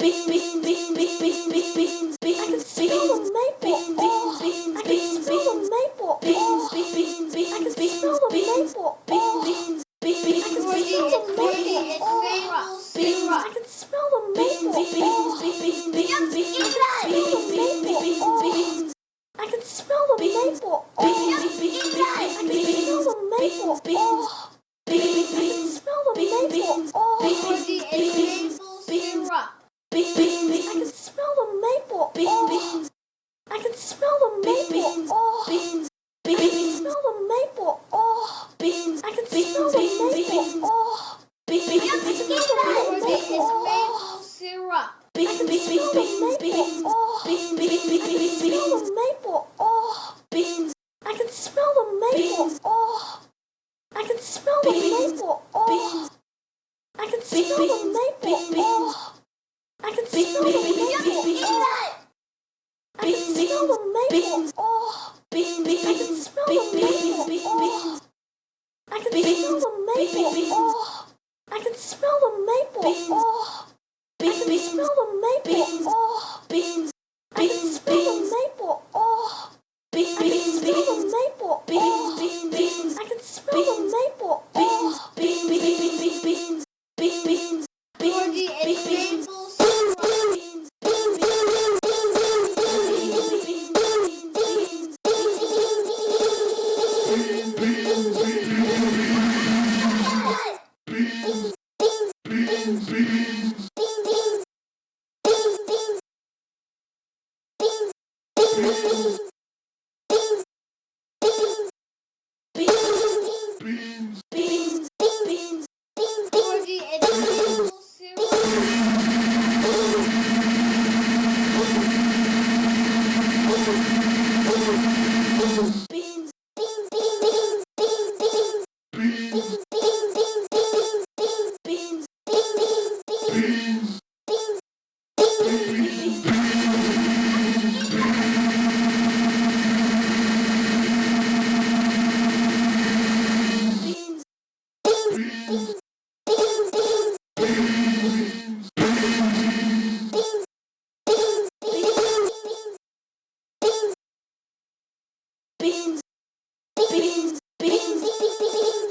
Beans, beans, beans, beans, beans, beans, beans. I can smell the maple. Oh, I can smell the maple. Beans, beans, beans, I can smell the maple. Beans, beans, beans, I can smell the maple. Oh, beans, I can smell the maple. Oh, beans, beans, beans, beans, I can smell the maple. Beans, beans, beans, I can smell the maple. Oh, beans, beans, smell the maple. Oh, beans, beans, beans, beans, I can smell the maple. Beans, I can smell the maple. Oh, beans, beans, smell the maple. Oh, beans, I can smell the maple. Oh, beans, beans, smell the maple. Oh, syrup. I can smell the maple. Oh, beans, beans, smell the maple. Oh, beans, I can smell the maple. Oh, I can smell the maple. Oh, I can smell the maple. Oh, I can smell the maple. I can smell the maple. Oh, I can smell the maple. Oh, I can smell the maple. Oh, I can smell the maple. Oh, I can smell the maple. Oh, I can smell the maple. Oh, I can smell the maple. Oh, I can smell the maple. Oh, Georgie, it's maple syrup.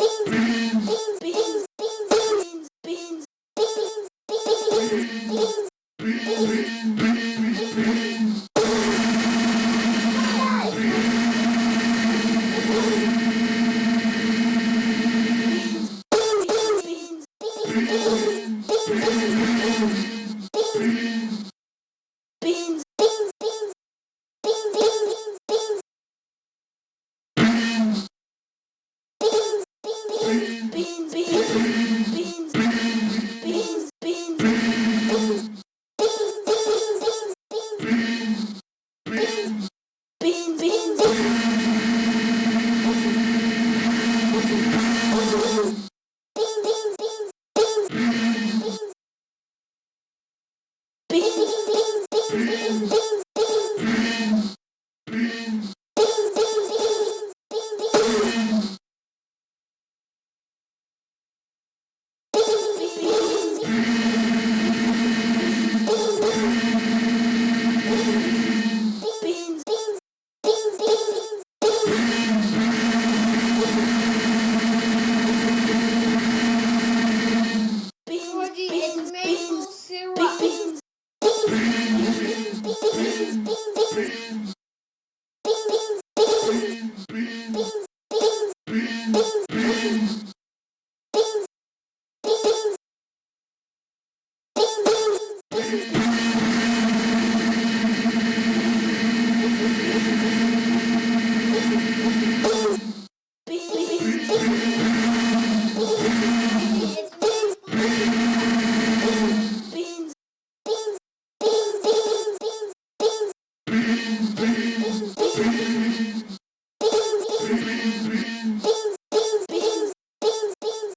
Georgie, it's maple syrup. Georgie, it's maple syrup. Beans,